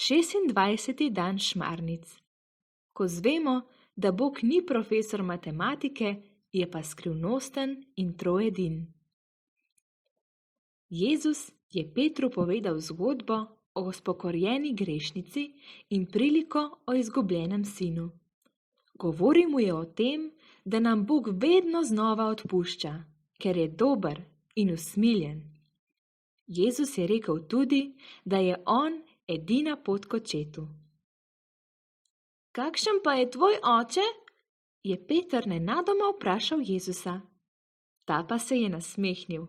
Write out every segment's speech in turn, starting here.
26. dan šmarnic. Ko zvemo, da Bog ni profesor matematike, je pa skrivnosten in troedin. Jezus je Petru povedal zgodbo o spokorjeni grešnici in priliko o izgubljenem sinu. Govoril mu je o tem, da nam Bog vedno znova odpušča, ker je dober in usmiljen. Jezus je rekel tudi, da je on edina pot k očetu. Kakšen pa je tvoj oče? Je Peter nenadoma vprašal Jezusa. Ta pa se je nasmehnil.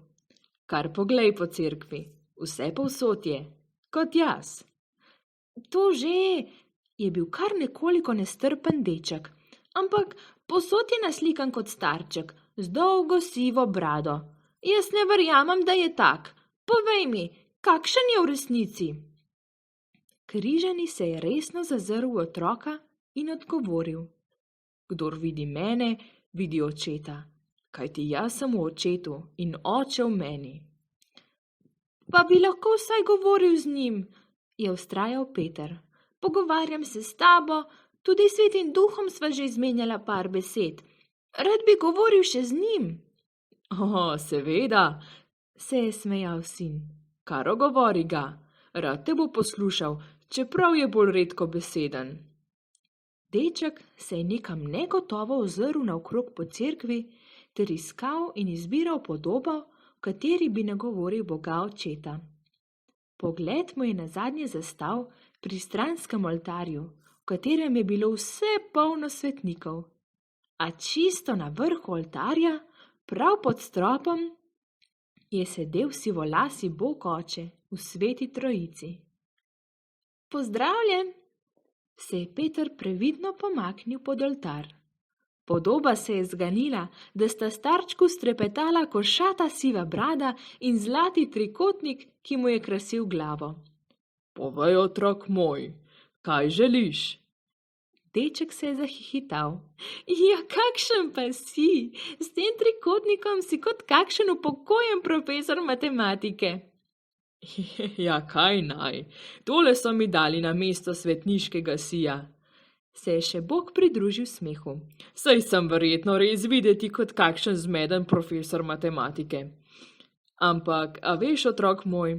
Kar poglej po cerkvi, vse povsod je, kot jaz. To že, je bil kar nekoliko nestrpen deček, ampak povsod je naslikan kot starček, z dolgo sivo brado. Jaz ne verjamem, da je tak. Povej mi, kakšen je v resnici? Križani se je resno zazrl v otroka in odgovoril. Kdor vidi mene, vidi očeta, kajti jaz sem v očetu in oče v meni. Pa bi lahko vsaj govoril z njim, je vztrajal Peter. Pogovarjam se s tabo, tudi s Svetim Duhom sva že izmenjala par besed. Rad bi govoril še z njim. Seveda, se je smejal sin. Kar ogovori ga, rad te bo poslušal, čeprav je bolj redko beseden. Deček se je nekam negotovo ozrl naokrog po cerkvi ter iskal in izbiral podobo, v kateri bi nagovoril Boga očeta. Pogled mu je nazadnje zastal pri stranskem oltarju, v katerem je bilo vse polno svetnikov, a čisto na vrhu oltarja, prav pod stropom, je sedel sivolasi Bog oče v sveti trojici. Pozdravljen, se je Peter previdno pomaknil pod oltar. Podoba se je zganila, da sta starčku strepetala košata siva brada in zlati trikotnik, ki mu je krasil glavo. Povej, otrok moj, kaj želiš? Deček se je zahihital. Ja, kakšen pa si? S tem trikotnikom si kot kakšen upokojen profesor matematike. Ja, kaj naj? Tole so mi dali na mesto svetniškega sija. Se je še Bog pridružil smehu. Saj sem verjetno res videti kot kakšen zmeden profesor matematike. Ampak, a veš, otrok moj,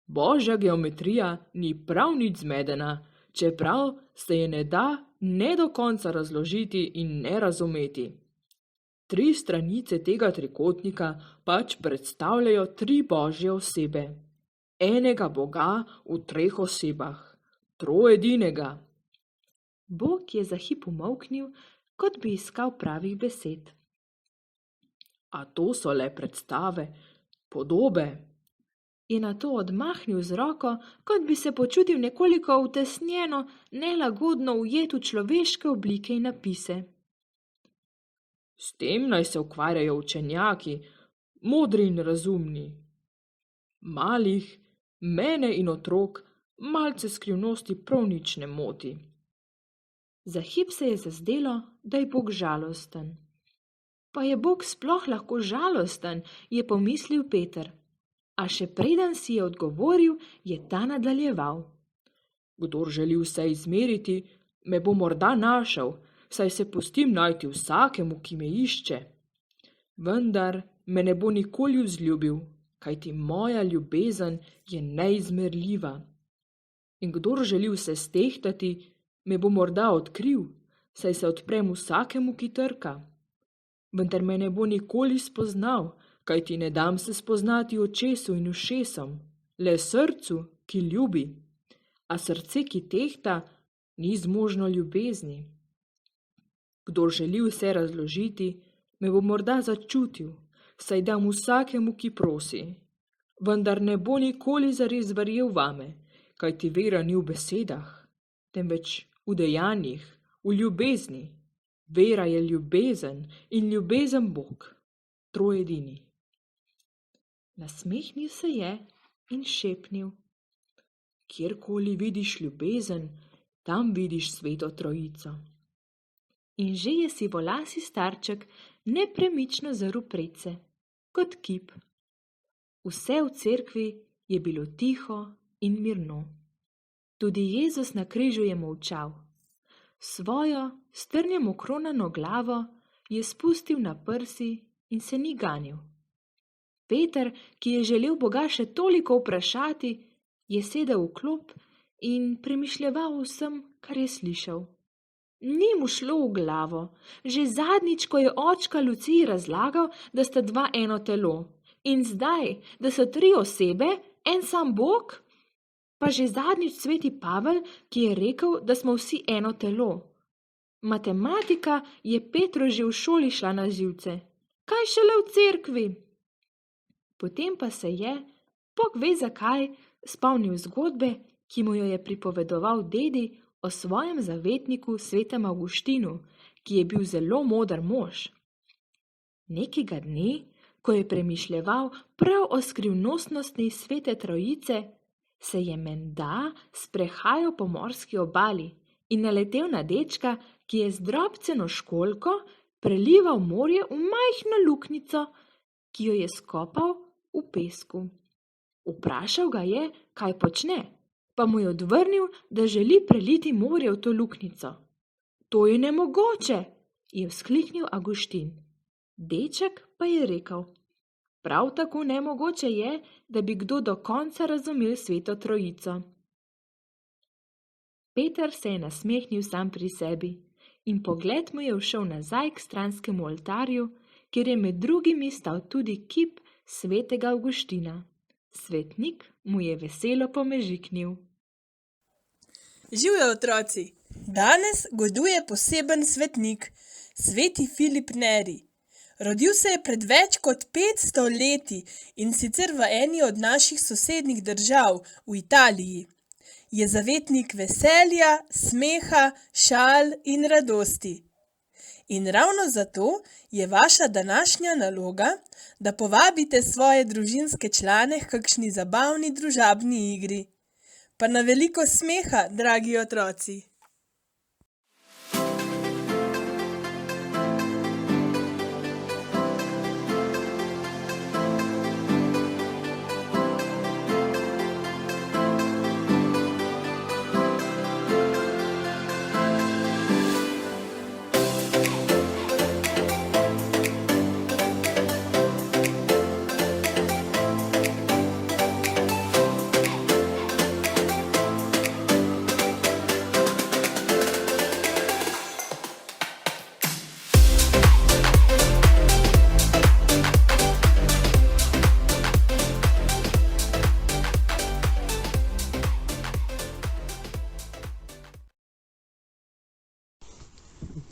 božja geometrija ni prav nič zmedena, čeprav se je ne da ne do konca razložiti in ne razumeti. 3 stranice tega trikotnika pač predstavljajo 3 božje osebe. Enega Boga v 3 osebah, troedinega. Bog je za hip umolknil, kot bi iskal pravih besed. A to so le predstave, podobe. Je nato odmahnil z roko, kot bi se počutil nekoliko utesnjeno, nelagodno ujet v človeške oblike in napise. S tem naj se ukvarjajo učenjaki, modri in razumni. Malih, mene in otrok, malce skrivnosti prav nič ne moti. Za hip se je zazdelo, da je Bog žalosten. Pa je Bog sploh lahko žalosten, je pomislil Peter. A še preden si je odgovoril, je ta nadaljeval. Kdor želi vse izmeriti, me bo morda našel, saj se pustim najti vsakemu, ki me išče. Vendar me ne bo nikoli vzljubil, kajti moja ljubezen je neizmerljiva. In kdor želi vse stehtati, me bo morda odkril, saj se odprem vsakemu, ki trka. Vendar me ne bo nikoli spoznal, kajti ne dam se spoznati očesu in ušesom, le srcu, ki ljubi, a srce, ki tehta, ni zmožno ljubezni. Kdor želi vse razložiti, me bo morda začutil, saj dam vsakemu, ki prosi. Vendar ne bo nikoli zares verjel vame, kajti vera ni v besedah, temveč v dejanjih, v ljubezni. Vera je ljubezen in ljubezen Bog, troedini. Nasmehnil se je in šepnil. Kjerkoli vidiš ljubezen, tam vidiš sveto trojico. In že je sivolasi starček nepremično zrl predse, kot kip. Vse v cerkvi je bilo tiho in mirno. Tudi Jezus na križu je molčal. Svojo strnjeno kronano glavo je spustil na prsi in se ni ganil. Peter, ki je želel Boga še toliko vprašati, je sedel v klop in premišljeval o vsem, kar je slišal. Ni mu šlo v glavo. Že zadnjič, ko je očka Luciji razlagal, da sta dva eno telo. In zdaj, da so tri osebe, en sam Bog? Pa že zadnjič sveti Pavel, ki je rekel, da smo vsi eno telo. Matematika je Petru že v šoli šla na živce. Kaj šele v cerkvi? Potem pa se je, Bog ve zakaj, spomnil zgodbe, ki mu jo je pripovedoval dedi o svojem zavetniku svetem Avguštinu, ki je bil zelo moder mož. Nekega dne, ko je premišljeval prav o skrivnostnosti svete Trojice, se je menda sprehajal po morski obali in naletel na dečka, ki je z drobceno školjko prelival morje v majhno luknjico, ki jo je skopal v pesku. Vprašal ga je, kaj počne, pa mu je odvrnil, da želi preliti morje v to luknjico. To je nemogoče, je vzkliknil Avguštin. Deček pa je rekel, prav tako nemogoče je, da bi kdo do konca razumel sveto Trojico. Peter se je nasmehnil sam pri sebi in pogled mu je všel nazaj k stranskemu oltarju, kjer je med drugimi stal tudi kip svetega Avguština. Svetnik mu je veselo pomežiknil. Živjo, otroci! Danes goduje poseben svetnik, sveti Filip Neri. Rodil se je pred več kot 500 leti in sicer v eni od naših sosednjih držav, v Italiji. Je zavetnik veselja, smeha, šal in radosti. In ravno zato je vaša današnja naloga, da povabite svoje družinske člane h kakšni zabavni družabni igri. Pa na veliko smeha, dragi otroci!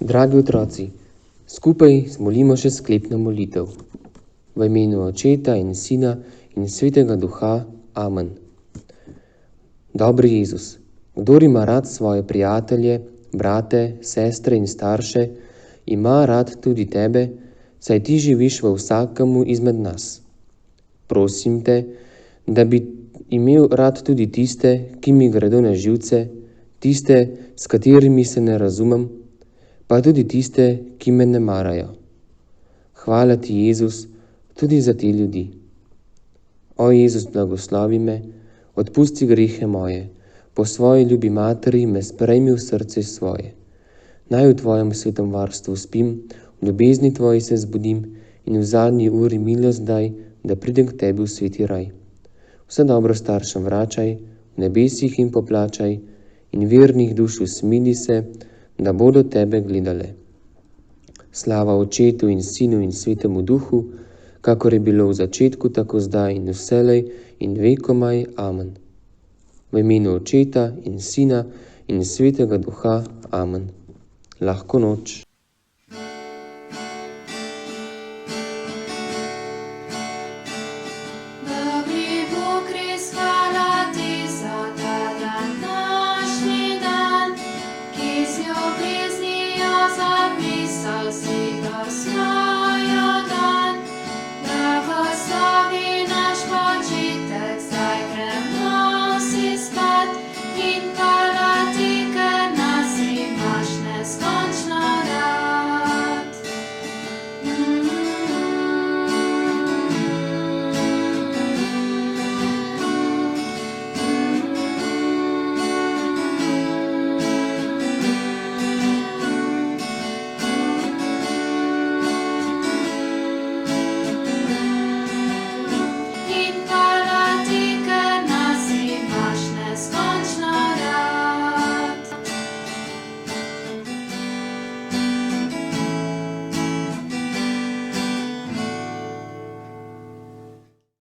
Dragi otroci, skupaj molimo še sklepno molitev. V imenu Očeta in Sina in Svetega Duha. Amen. Dobri Jezus, kdor ima rad svoje prijatelje, brate, sestre in starše, ima rad tudi tebe, saj ti živiš v vsakemu izmed nas. Prosim te, da bi imel rad tudi tiste, ki mi gredo na živce, tiste, s katerimi se ne razumem, pa tudi tiste, ki me ne marajo. Hvala ti, Jezus, tudi za te ljudi. O Jezus, blagoslovi me, odpusti grehe moje, po svoji ljubi materi me sprejmi v srce svoje. Naj v tvojem svetem varstvu spim, v ljubezni tvoji se zbudim in v zadnji uri milost daj, da pridem k tebi v sveti raj. Vse dobro staršem vračaj, v nebesih jim poplačaj in vernih duš usmili se, da bodo tebe gledale. Slava Očetu in Sinu in Svetemu Duhu, kakor je bilo v začetku, tako zdaj in vselej in vekomaj. Amen. V imenu Očeta in Sina in Svetega Duha. Amen. Lahko noč. Zapisal si